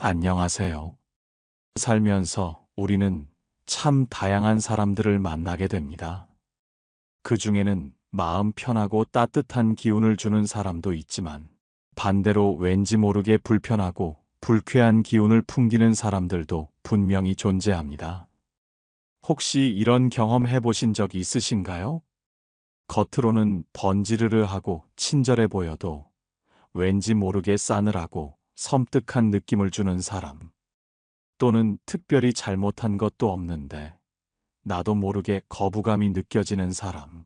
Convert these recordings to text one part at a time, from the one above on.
안녕하세요. 살면서 우리는 참 다양한 사람들을 만나게 됩니다. 그 중에는 마음 편하고 따뜻한 기운을 주는 사람도 있지만 반대로 왠지 모르게 불편하고 불쾌한 기운을 풍기는 사람들도 분명히 존재합니다. 혹시 이런 경험 해보신 적이 있으신가요? 겉으로는 번지르르하고 친절해 보여도 왠지 모르게 싸늘하고 섬뜩한 느낌을 주는 사람. 또는 특별히 잘못한 것도 없는데 나도 모르게 거부감이 느껴지는 사람.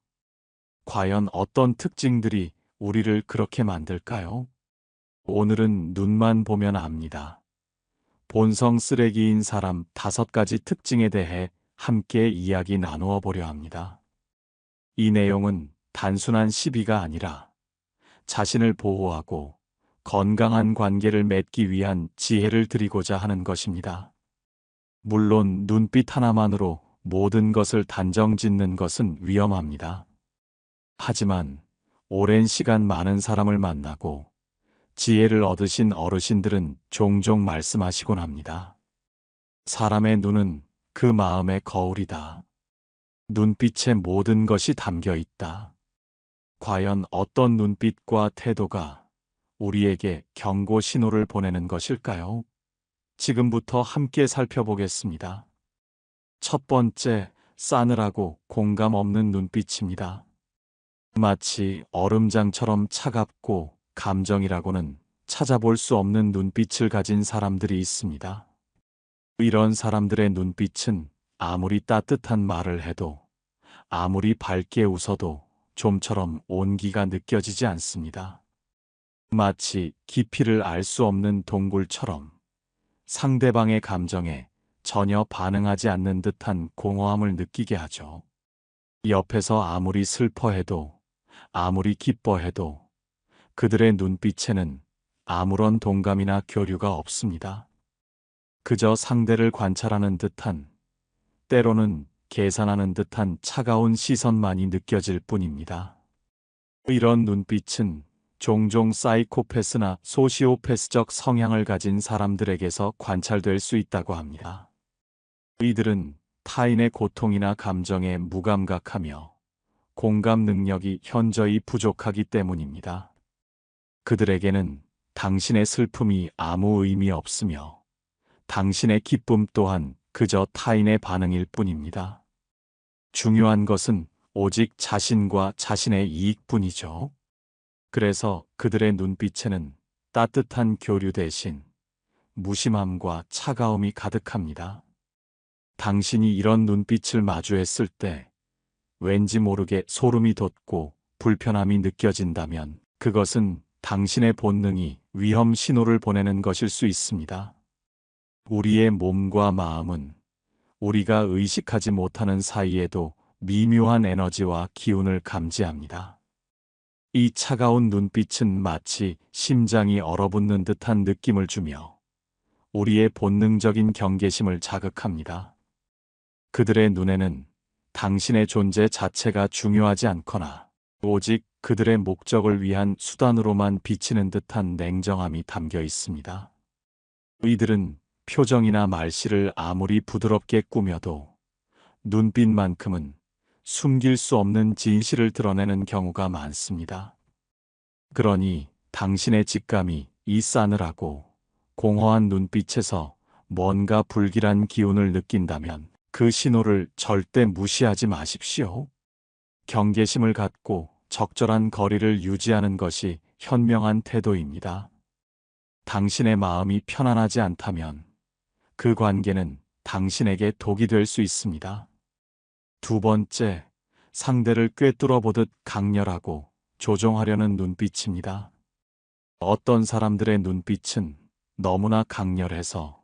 과연 어떤 특징들이 우리를 그렇게 만들까요? 오늘은 눈만 보면 압니다. 본성 쓰레기인 사람 5가지 특징에 대해 함께 이야기 나누어 보려 합니다. 이 내용은 단순한 시비가 아니라 자신을 보호하고 건강한 관계를 맺기 위한 지혜를 드리고자 하는 것입니다. 물론 눈빛 하나만으로 모든 것을 단정 짓는 것은 위험합니다. 하지만 오랜 시간 많은 사람을 만나고 지혜를 얻으신 어르신들은 종종 말씀하시곤 합니다. 사람의 눈은 그 마음의 거울이다. 눈빛에 모든 것이 담겨 있다. 과연 어떤 눈빛과 태도가 우리에게 경고 신호를 보내는 것일까요? 지금부터 함께 살펴보겠습니다. 첫 번째, 싸늘하고 공감 없는 눈빛입니다. 마치 얼음장처럼 차갑고 감정이라고는 찾아볼 수 없는 눈빛을 가진 사람들이 있습니다. 이런 사람들의 눈빛은 아무리 따뜻한 말을 해도, 아무리 밝게 웃어도 좀처럼 온기가 느껴지지 않습니다. 마치 깊이를 알 수 없는 동굴처럼 상대방의 감정에 전혀 반응하지 않는 듯한 공허함을 느끼게 하죠. 옆에서 아무리 슬퍼해도, 아무리 기뻐해도 그들의 눈빛에는 아무런 동감이나 교류가 없습니다. 그저 상대를 관찰하는 듯한, 때로는 계산하는 듯한 차가운 시선만이 느껴질 뿐입니다. 이런 눈빛은 종종 사이코패스나 소시오패스적 성향을 가진 사람들에게서 관찰될 수 있다고 합니다. 이들은 타인의 고통이나 감정에 무감각하며 공감 능력이 현저히 부족하기 때문입니다. 그들에게는 당신의 슬픔이 아무 의미 없으며 당신의 기쁨 또한 그저 타인의 반응일 뿐입니다. 중요한 것은 오직 자신과 자신의 이익뿐이죠. 그래서 그들의 눈빛에는 따뜻한 교류 대신 무심함과 차가움이 가득합니다. 당신이 이런 눈빛을 마주했을 때 왠지 모르게 소름이 돋고 불편함이 느껴진다면 그것은 당신의 본능이 위험 신호를 보내는 것일 수 있습니다. 우리의 몸과 마음은 우리가 의식하지 못하는 사이에도 미묘한 에너지와 기운을 감지합니다. 이 차가운 눈빛은 마치 심장이 얼어붙는 듯한 느낌을 주며 우리의 본능적인 경계심을 자극합니다. 그들의 눈에는 당신의 존재 자체가 중요하지 않거나 오직 그들의 목적을 위한 수단으로만 비치는 듯한 냉정함이 담겨 있습니다. 이들은 표정이나 말씨를 아무리 부드럽게 꾸며도 눈빛만큼은 숨길 수 없는 진실을 드러내는 경우가 많습니다. 그러니 당신의 직감이 이 싸늘하고 공허한 눈빛에서 뭔가 불길한 기운을 느낀다면 그 신호를 절대 무시하지 마십시오. 경계심을 갖고 적절한 거리를 유지하는 것이 현명한 태도입니다. 당신의 마음이 편안하지 않다면 그 관계는 당신에게 독이 될 수 있습니다. 두 번째, 상대를 꿰뚫어 보듯 강렬하고 조종하려는 눈빛입니다. 어떤 사람들의 눈빛은 너무나 강렬해서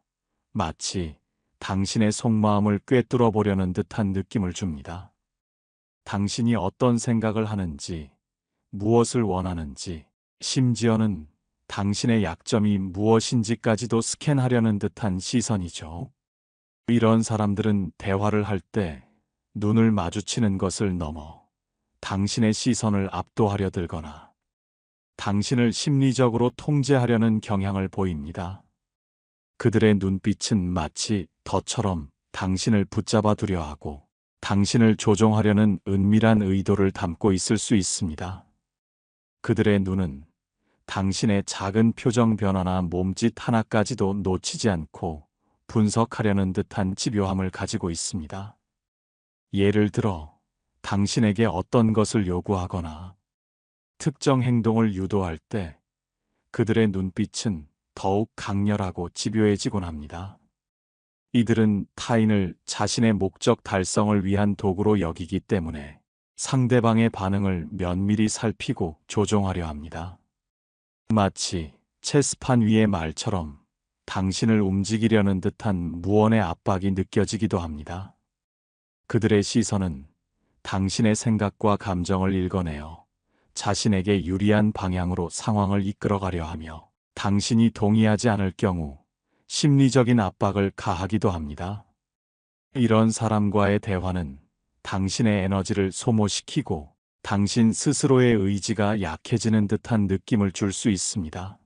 마치 당신의 속마음을 꿰뚫어 보려는 듯한 느낌을 줍니다. 당신이 어떤 생각을 하는지, 무엇을 원하는지, 심지어는 당신의 약점이 무엇인지까지도 스캔하려는 듯한 시선이죠. 이런 사람들은 대화를 할 때 눈을 마주치는 것을 넘어 당신의 시선을 압도하려 들거나 당신을 심리적으로 통제하려는 경향을 보입니다. 그들의 눈빛은 마치 덫처럼 당신을 붙잡아 두려 하고 당신을 조종하려는 은밀한 의도를 담고 있을 수 있습니다. 그들의 눈은 당신의 작은 표정 변화나 몸짓 하나까지도 놓치지 않고 분석하려는 듯한 집요함을 가지고 있습니다. 예를 들어, 당신에게 어떤 것을 요구하거나 특정 행동을 유도할 때 그들의 눈빛은 더욱 강렬하고 집요해지곤 합니다. 이들은 타인을 자신의 목적 달성을 위한 도구로 여기기 때문에 상대방의 반응을 면밀히 살피고 조종하려 합니다. 마치 체스판 위의 말처럼 당신을 움직이려는 듯한 무언의 압박이 느껴지기도 합니다. 그들의 시선은 당신의 생각과 감정을 읽어내어 자신에게 유리한 방향으로 상황을 이끌어가려 하며 당신이 동의하지 않을 경우 심리적인 압박을 가하기도 합니다. 이런 사람과의 대화는 당신의 에너지를 소모시키고 당신 스스로의 의지가 약해지는 듯한 느낌을 줄 수 있습니다.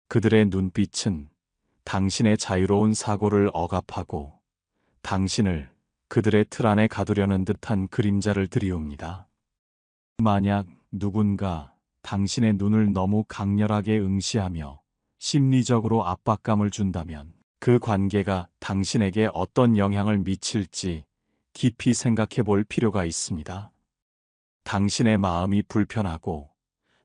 그들의 눈빛은 당신의 자유로운 사고를 억압하고 당신을 그들의 틀 안에 가두려는 듯한 그림자를 드리웁니다. 만약 누군가 당신의 눈을 너무 강렬하게 응시하며 심리적으로 압박감을 준다면 그 관계가 당신에게 어떤 영향을 미칠지 깊이 생각해 볼 필요가 있습니다. 당신의 마음이 불편하고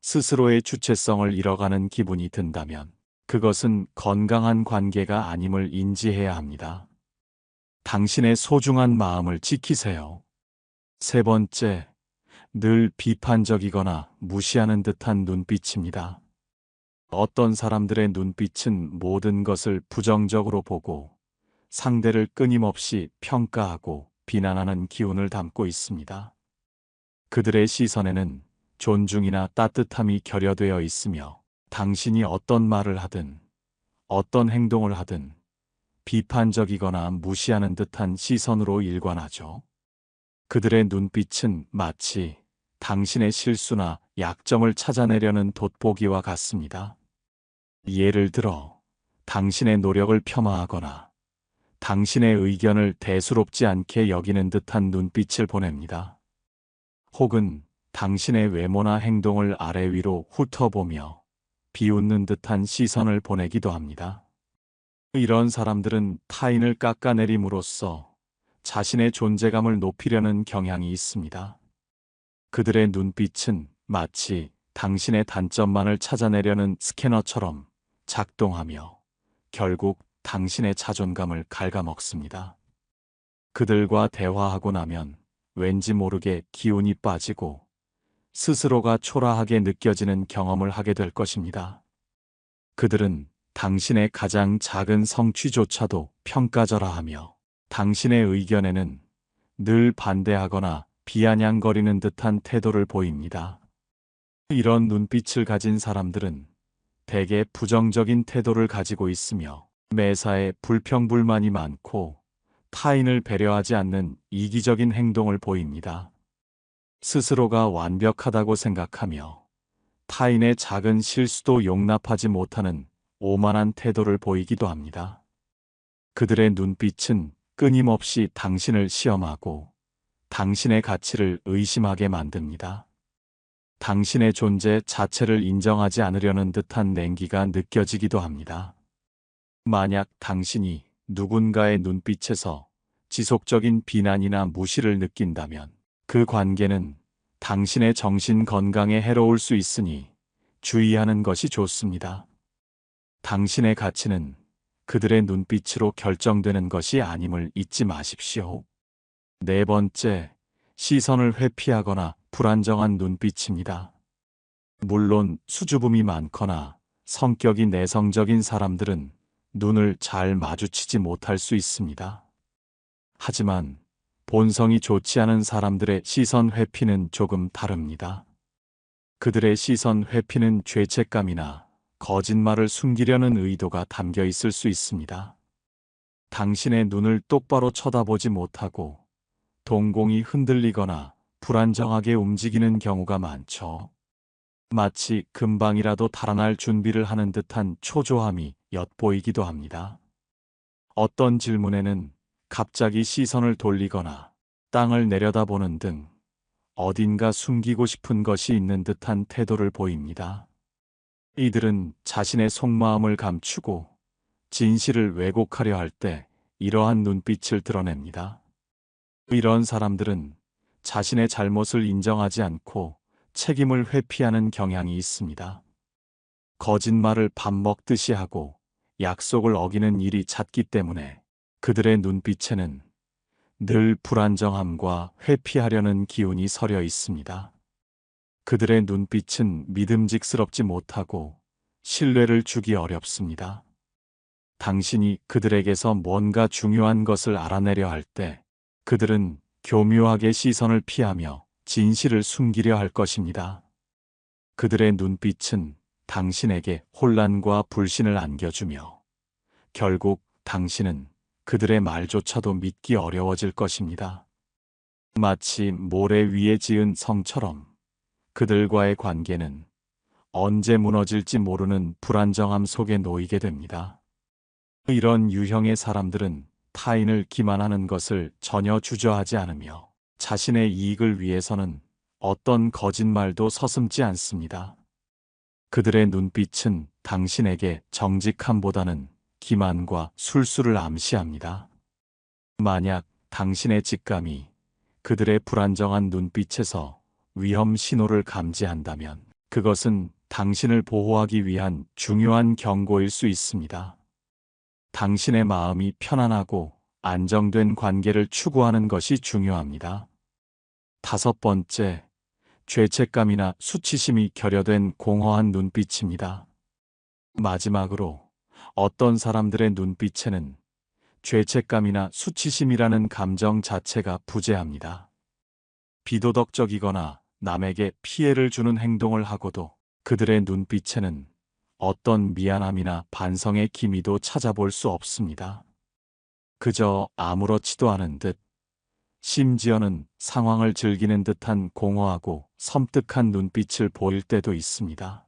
스스로의 주체성을 잃어가는 기분이 든다면 그것은 건강한 관계가 아님을 인지해야 합니다. 당신의 소중한 마음을 지키세요. 세 번째, 늘 비판적이거나 무시하는 듯한 눈빛입니다. 어떤 사람들의 눈빛은 모든 것을 부정적으로 보고 상대를 끊임없이 평가하고 비난하는 기운을 담고 있습니다. 그들의 시선에는 존중이나 따뜻함이 결여되어 있으며 당신이 어떤 말을 하든 어떤 행동을 하든 비판적이거나 무시하는 듯한 시선으로 일관하죠. 그들의 눈빛은 마치 당신의 실수나 약점을 찾아내려는 돋보기와 같습니다. 예를 들어, 당신의 노력을 폄하하거나 당신의 의견을 대수롭지 않게 여기는 듯한 눈빛을 보냅니다. 혹은 당신의 외모나 행동을 아래 위로 훑어보며 비웃는 듯한 시선을 보내기도 합니다. 이런 사람들은 타인을 깎아내림으로써 자신의 존재감을 높이려는 경향이 있습니다. 그들의 눈빛은 마치 당신의 단점만을 찾아내려는 스캐너처럼 작동하며 결국 당신의 자존감을 갉아먹습니다. 그들과 대화하고 나면 왠지 모르게 기운이 빠지고 스스로가 초라하게 느껴지는 경험을 하게 될 것입니다. 그들은 당신의 가장 작은 성취조차도 평가절하하며 당신의 의견에는 늘 반대하거나 비아냥거리는 듯한 태도를 보입니다. 이런 눈빛을 가진 사람들은 대개 부정적인 태도를 가지고 있으며 매사에 불평불만이 많고 타인을 배려하지 않는 이기적인 행동을 보입니다. 스스로가 완벽하다고 생각하며 타인의 작은 실수도 용납하지 못하는 오만한 태도를 보이기도 합니다. 그들의 눈빛은 끊임없이 당신을 시험하고 당신의 가치를 의심하게 만듭니다. 당신의 존재 자체를 인정하지 않으려는 듯한 냉기가 느껴지기도 합니다. 만약 당신이 누군가의 눈빛에서 지속적인 비난이나 무시를 느낀다면 그 관계는 당신의 정신 건강에 해로울 수 있으니 주의하는 것이 좋습니다. 당신의 가치는 그들의 눈빛으로 결정되는 것이 아님을 잊지 마십시오. 네 번째, 시선을 회피하거나 불안정한 눈빛입니다. 물론 수줍음이 많거나 성격이 내성적인 사람들은 눈을 잘 마주치지 못할 수 있습니다. 하지만 본성이 좋지 않은 사람들의 시선 회피는 조금 다릅니다. 그들의 시선 회피는 죄책감이나 거짓말을 숨기려는 의도가 담겨 있을 수 있습니다. 당신의 눈을 똑바로 쳐다보지 못하고 동공이 흔들리거나 불안정하게 움직이는 경우가 많죠. 마치 금방이라도 달아날 준비를 하는 듯한 초조함이 엿보이기도 합니다. 어떤 질문에는 갑자기 시선을 돌리거나 땅을 내려다보는 등 어딘가 숨기고 싶은 것이 있는 듯한 태도를 보입니다. 이들은 자신의 속마음을 감추고 진실을 왜곡하려 할 때 이러한 눈빛을 드러냅니다. 이런 사람들은 자신의 잘못을 인정하지 않고 책임을 회피하는 경향이 있습니다. 거짓말을 밥 먹듯이 하고 약속을 어기는 일이 잦기 때문에 그들의 눈빛에는 늘 불안정함과 회피하려는 기운이 서려 있습니다. 그들의 눈빛은 믿음직스럽지 못하고 신뢰를 주기 어렵습니다. 당신이 그들에게서 뭔가 중요한 것을 알아내려 할 때 그들은 교묘하게 시선을 피하며 진실을 숨기려 할 것입니다. 그들의 눈빛은 당신에게 혼란과 불신을 안겨주며 결국 당신은 그들의 말조차도 믿기 어려워질 것입니다. 마치 모래 위에 지은 성처럼 그들과의 관계는 언제 무너질지 모르는 불안정함 속에 놓이게 됩니다. 이런 유형의 사람들은 타인을 기만하는 것을 전혀 주저하지 않으며 자신의 이익을 위해서는 어떤 거짓말도 서슴지 않습니다. 그들의 눈빛은 당신에게 정직함보다는 기만과 술수를 암시합니다. 만약 당신의 직감이 그들의 불안정한 눈빛에서 위험 신호를 감지한다면 그것은 당신을 보호하기 위한 중요한 경고일 수 있습니다. 당신의 마음이 편안하고 안정된 관계를 추구하는 것이 중요합니다. 5번째, 죄책감이나 수치심이 결여된 공허한 눈빛입니다. 마지막으로 어떤 사람들의 눈빛에는 죄책감이나 수치심이라는 감정 자체가 부재합니다. 비도덕적이거나 남에게 피해를 주는 행동을 하고도 그들의 눈빛에는 어떤 미안함이나 반성의 기미도 찾아볼 수 없습니다. 그저 아무렇지도 않은 듯, 심지어는 상황을 즐기는 듯한 공허하고 섬뜩한 눈빛을 보일 때도 있습니다.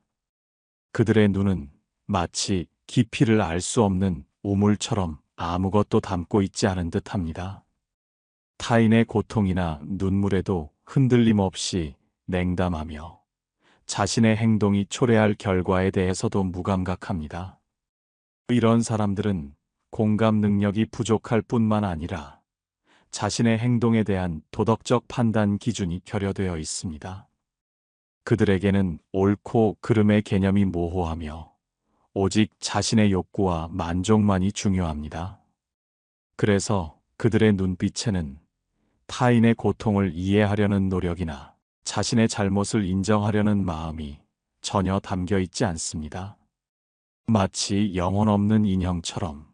그들의 눈은 마치 깊이를 알 수 없는 우물처럼 아무것도 담고 있지 않은 듯합니다. 타인의 고통이나 눈물에도 흔들림 없이 냉담하며 자신의 행동이 초래할 결과에 대해서도 무감각합니다. 이런 사람들은 공감 능력이 부족할 뿐만 아니라 자신의 행동에 대한 도덕적 판단 기준이 결여되어 있습니다. 그들에게는 옳고 그름의 개념이 모호하며 오직 자신의 욕구와 만족만이 중요합니다. 그래서 그들의 눈빛에는 타인의 고통을 이해하려는 노력이나 자신의 잘못을 인정하려는 마음이 전혀 담겨 있지 않습니다. 마치 영혼 없는 인형처럼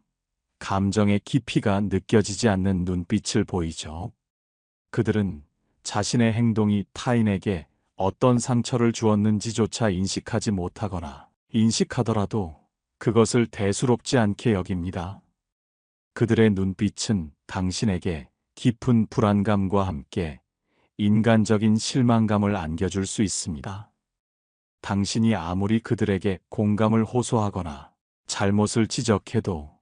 감정의 깊이가 느껴지지 않는 눈빛을 보이죠. 그들은 자신의 행동이 타인에게 어떤 상처를 주었는지조차 인식하지 못하거나 인식하더라도 그것을 대수롭지 않게 여깁니다. 그들의 눈빛은 당신에게 깊은 불안감과 함께 인간적인 실망감을 안겨줄 수 있습니다. 당신이 아무리 그들에게 공감을 호소하거나 잘못을 지적해도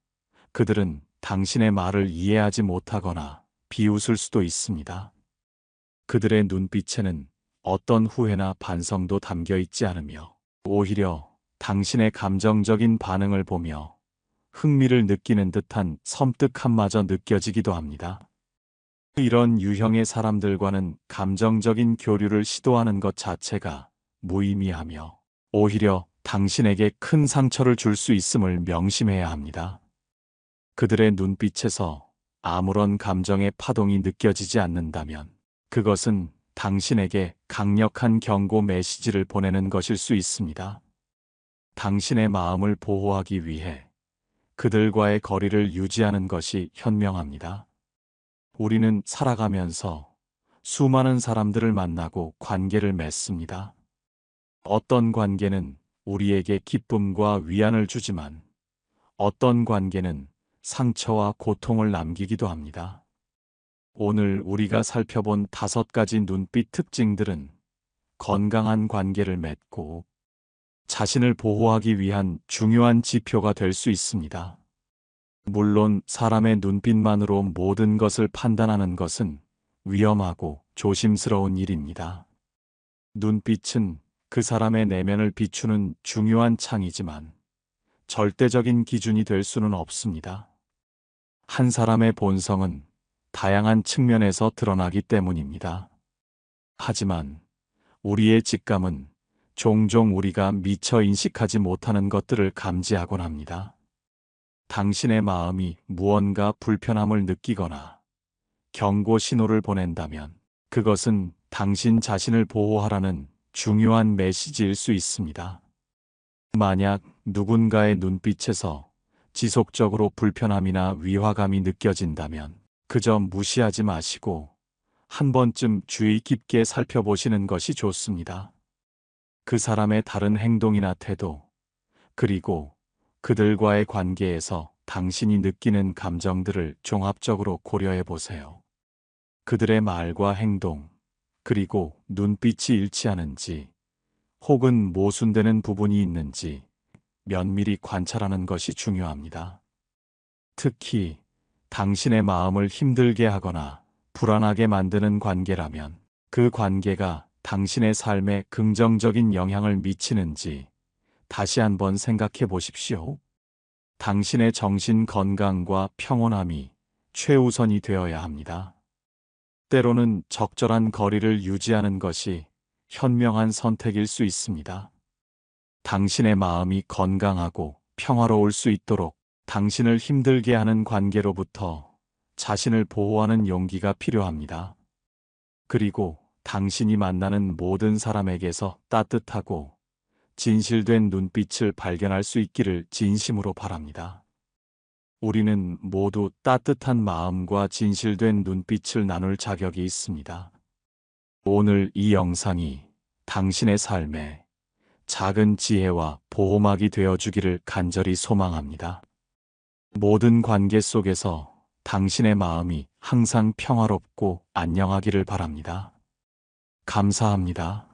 그들은 당신의 말을 이해하지 못하거나 비웃을 수도 있습니다. 그들의 눈빛에는 어떤 후회나 반성도 담겨 있지 않으며 오히려 당신의 감정적인 반응을 보며 흥미를 느끼는 듯한 섬뜩함마저 느껴지기도 합니다. 이런 유형의 사람들과는 감정적인 교류를 시도하는 것 자체가 무의미하며 오히려 당신에게 큰 상처를 줄 수 있음을 명심해야 합니다. 그들의 눈빛에서 아무런 감정의 파동이 느껴지지 않는다면 그것은 당신에게 강력한 경고 메시지를 보내는 것일 수 있습니다. 당신의 마음을 보호하기 위해 그들과의 거리를 유지하는 것이 현명합니다. 우리는 살아가면서 수많은 사람들을 만나고 관계를 맺습니다. 어떤 관계는 우리에게 기쁨과 위안을 주지만 어떤 관계는 상처와 고통을 남기기도 합니다. 오늘 우리가 살펴본 5가지 눈빛 특징들은 건강한 관계를 맺고 자신을 보호하기 위한 중요한 지표가 될 수 있습니다. 물론 사람의 눈빛만으로 모든 것을 판단하는 것은 위험하고 조심스러운 일입니다. 눈빛은 그 사람의 내면을 비추는 중요한 창이지만 절대적인 기준이 될 수는 없습니다. 한 사람의 본성은 다양한 측면에서 드러나기 때문입니다. 하지만 우리의 직감은 종종 우리가 미처 인식하지 못하는 것들을 감지하곤 합니다. 당신의 마음이 무언가 불편함을 느끼거나 경고 신호를 보낸다면 그것은 당신 자신을 보호하라는 중요한 메시지일 수 있습니다. 만약 누군가의 눈빛에서 지속적으로 불편함이나 위화감이 느껴진다면 그저 무시하지 마시고 한 번쯤 주의 깊게 살펴보시는 것이 좋습니다. 그 사람의 다른 행동이나 태도, 그리고 그들과의 관계에서 당신이 느끼는 감정들을 종합적으로 고려해 보세요. 그들의 말과 행동, 그리고 눈빛이 일치하는지, 혹은 모순되는 부분이 있는지 면밀히 관찰하는 것이 중요합니다. 특히 당신의 마음을 힘들게 하거나 불안하게 만드는 관계라면 그 관계가 당신의 삶에 긍정적인 영향을 미치는지 다시 한번 생각해 보십시오. 당신의 정신 건강과 평온함이 최우선이 되어야 합니다. 때로는 적절한 거리를 유지하는 것이 현명한 선택일 수 있습니다. 당신의 마음이 건강하고 평화로울 수 있도록 당신을 힘들게 하는 관계로부터 자신을 보호하는 용기가 필요합니다. 그리고 당신이 만나는 모든 사람에게서 따뜻하고 진실된 눈빛을 발견할 수 있기를 진심으로 바랍니다. 우리는 모두 따뜻한 마음과 진실된 눈빛을 나눌 자격이 있습니다. 오늘 이 영상이 당신의 삶에 작은 지혜와 보호막이 되어주기를 간절히 소망합니다. 모든 관계 속에서 당신의 마음이 항상 평화롭고 안녕하기를 바랍니다. 감사합니다.